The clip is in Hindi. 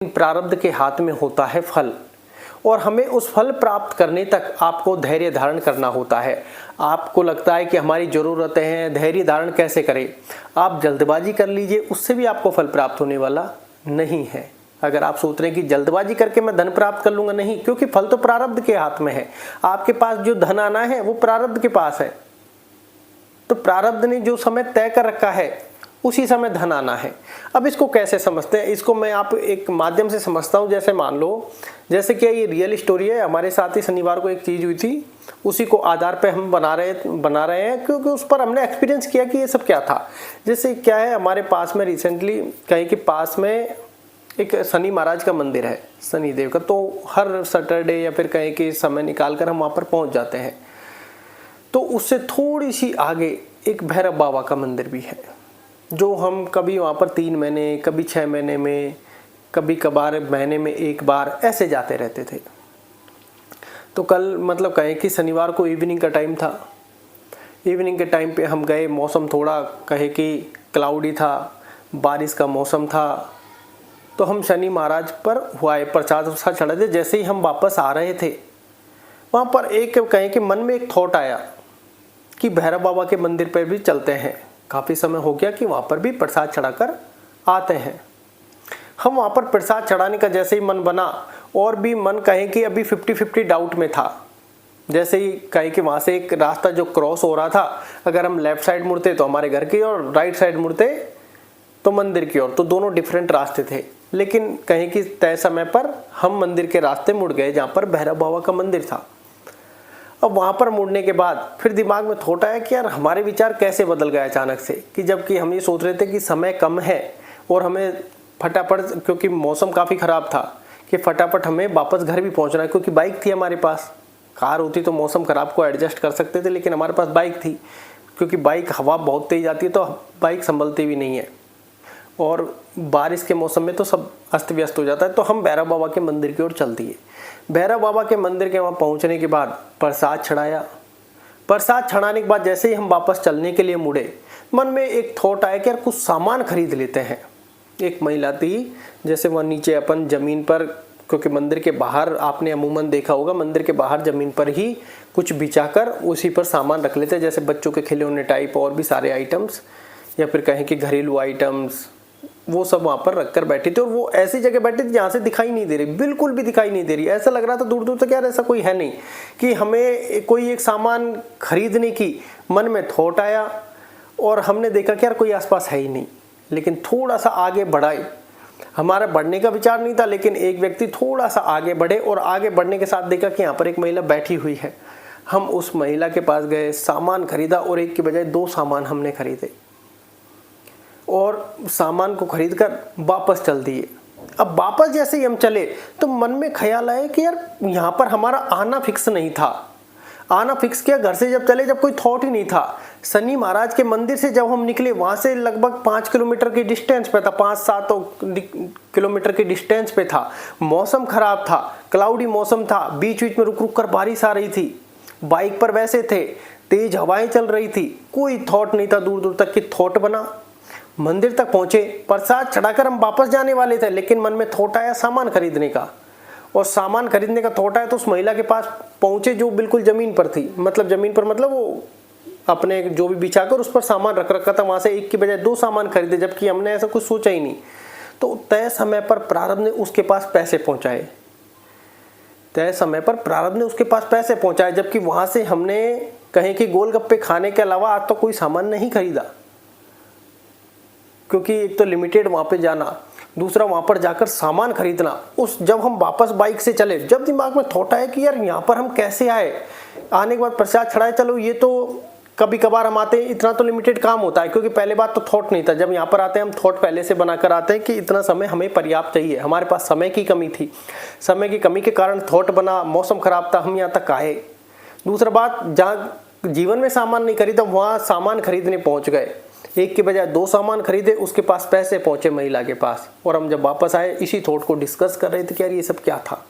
प्रारब्ध के हाथ में होता है फल, और हमें उस फल प्राप्त करने तक आपको धैर्य धारण करना होता है। आपको लगता है कि हमारी ज़रूरतें हैं, धैर्य धारण कैसे करें? आप जल्दबाजी कर लीजिए, उससे भी आपको फल प्राप्त होने वाला नहीं है। अगर आप सोच रहे हैं कि जल्दबाजी करके मैं धन प्राप्त कर लूँगा, नहीं, क्योंकि फल तो प्रारब्ध के हाथ में है। आपके पास जो धन आना है वो प्रारब्ध के पास है, तो प्रारब्ध ने जो समय तय कर रखा है उसी समय धन आना है। अब इसको कैसे समझते हैं? इसको मैं आप एक माध्यम से समझता हूँ। जैसे मान लो, जैसे कि ये रियल स्टोरी है, हमारे साथ ही शनिवार को एक चीज़ हुई थी, उसी को आधार पे हम बना रहे हैं, क्योंकि उस पर हमने एक्सपीरियंस किया कि ये सब क्या था। जैसे क्या है, हमारे पास में रिसेंटली कहीं के पास में एक शनि महाराज का मंदिर है, शनि देव का, तो हर सैटरडे या फिर कहीं के समय निकाल कर हम वहाँ पर पहुँच जाते हैं। तो उससे थोड़ी सी आगे एक भैरव बाबा का मंदिर भी है, जो हम कभी वहाँ पर 3 महीने, कभी 6 महीने में, कभी कभार महीने में एक बार ऐसे जाते रहते थे। तो कल मतलब कहें कि शनिवार को इवनिंग का टाइम था। इवनिंग के टाइम पे हम गए, मौसम थोड़ा कहे कि क्लाउडी था, बारिश का मौसम था। तो हम शनि महाराज पर हुआ प्रसाद वसाद चढ़ा थे। जैसे ही हम वापस आ रहे थे, वहाँ पर एक कहें कि मन में एक थॉट आया कि भैरव बाबा के मंदिर पर भी चलते हैं। काफ़ी समय हो गया कि वहाँ पर भी प्रसाद चढ़ाकर आते हैं। हम वहाँ पर प्रसाद चढ़ाने का जैसे ही मन बना, और भी मन कहें कि अभी 50-50 डाउट में था। जैसे ही कहें कि वहाँ से एक रास्ता जो क्रॉस हो रहा था, अगर हम लेफ्ट साइड मुड़ते तो हमारे घर की और राइट साइड मुड़ते तो मंदिर की ओर, तो दोनों डिफरेंट रास्ते थे। लेकिन कहें कि तय समय पर हम मंदिर के रास्ते मुड़ गए जहाँ पर भैरव बाबा का मंदिर था। अब वहाँ पर मुड़ने के बाद फिर दिमाग में थॉट आया कि यार हमारे विचार कैसे बदल गए अचानक से, कि जबकि हम ये सोच रहे थे कि समय कम है और हमें फटाफट, क्योंकि मौसम काफ़ी ख़राब था, कि फटाफट हमें वापस घर भी पहुँचना है, क्योंकि बाइक थी हमारे पास। कार होती तो मौसम ख़राब को एडजस्ट कर सकते थे, लेकिन हमारे पास बाइक थी, क्योंकि बाइक हवा बहुत तेज़ आती है तो बाइक संभलती भी नहीं है, और बारिश के मौसम में तो सब अस्त व्यस्त हो जाता है। तो हम भैरव बाबा के मंदिर की ओर चल दिए। भैरव बाबा के मंदिर के वहाँ पहुँचने के बाद प्रसाद चढ़ाया। प्रसाद चढ़ाने के बाद जैसे ही हम वापस चलने के लिए मुड़े, मन में एक थॉट आया कि यार कुछ सामान खरीद लेते हैं। एक महिला थी, जैसे वह नीचे अपन ज़मीन पर, क्योंकि मंदिर के बाहर आपने अमूमन देखा होगा, मंदिर के बाहर ज़मीन पर ही कुछ बिछाकर उसी पर सामान रख लेते हैं, जैसे बच्चों के खिलौने टाइप और भी सारे आइटम्स, या फिर कहें कि घरेलू आइटम्स, वो सब वहाँ पर रखकर बैठी थी। और वो ऐसी जगह बैठी थी जहाँ से दिखाई नहीं दे रही, बिल्कुल भी दिखाई नहीं दे रही। ऐसा लग रहा था दूर दूर तक यार ऐसा कोई है नहीं, कि हमें कोई एक सामान खरीदने की मन में थॉट आया, और हमने देखा कि यार कोई आसपास है ही नहीं। लेकिन थोड़ा सा आगे बढ़ाए, हमारा बढ़ने का विचार नहीं था, लेकिन एक व्यक्ति थोड़ा सा आगे बढ़े, और आगे बढ़ने के साथ देखा कि यहाँ पर एक महिला बैठी हुई है। हम उस महिला के पास गए, सामान खरीदा, और एक की बजाय 2 सामान हमने खरीदे, और सामान को खरीद कर वापस चल दिए। अब वापस जैसे ही हम चले तो मन में ख्याल आया कि यार यहाँ पर हमारा आना फिक्स नहीं था। आना फिक्स किया घर से जब चले, जब कोई थॉट ही नहीं था। शनि महाराज के मंदिर से जब हम निकले, वहाँ से लगभग 5 किलोमीटर की डिस्टेंस पे था, 5-7 किलोमीटर की डिस्टेंस पे था। मौसम खराब था, क्लाउडी मौसम था, बीच बीच में रुक रुक कर बारिश आ रही थी। बाइक पर वैसे थे, तेज हवाएं चल रही थी, कोई थॉट नहीं था दूर दूर तक। कि थॉट बना, मंदिर तक पहुंचे, प्रसाद चढ़ाकर हम वापस जाने वाले थे, लेकिन मन में थॉट आया सामान खरीदने का। और सामान खरीदने का थॉट आया तो उस महिला के पास पहुंचे, जो बिल्कुल जमीन पर थी, मतलब जमीन पर मतलब वो अपने जो भी बिछाकर उस पर सामान रख रखा था, वहां से एक की बजाय 2 सामान खरीदे, जबकि हमने ऐसा कुछ सोचा ही नहीं। तो तय समय पर प्रारब्ध ने उसके पास पैसे पहुंचाए, तय समय पर प्रारब्ध ने उसके पास पैसे पहुंचाए, जबकि वहां से हमने कहें कि गोलगप्पे खाने के अलावा आज तो कोई सामान नहीं खरीदा, क्योंकि एक तो लिमिटेड वहाँ पे जाना, दूसरा वहाँ पर जाकर सामान खरीदना। जब हम वापस बाइक से चले, जब दिमाग में थॉट आया कि यार यहाँ पर हम कैसे आए, आने के बाद प्रसाद चढ़ाए, चलो ये तो कभी कभार हम आते हैं, इतना तो लिमिटेड काम होता है, क्योंकि पहले बात तो थॉट नहीं था। जब यहाँ पर आते हैं हम थॉट पहले से बनाकर आते हैं कि इतना समय हमें पर्याप्त चाहिए। हमारे पास समय की कमी थी, समय की कमी के कारण थॉट बना, मौसम खराब था, हम यहाँ तक आए। दूसरा बात, जहाँ जीवन में सामान नहीं खरीदा, वहाँ सामान खरीदने पहुँच गए, एक के बजाय 2 सामान खरीदे, उसके पास पैसे पहुंचे महिला के पास। और हम जब वापस आए, इसी थॉट को डिस्कस कर रहे थे कि यार ये सब क्या था।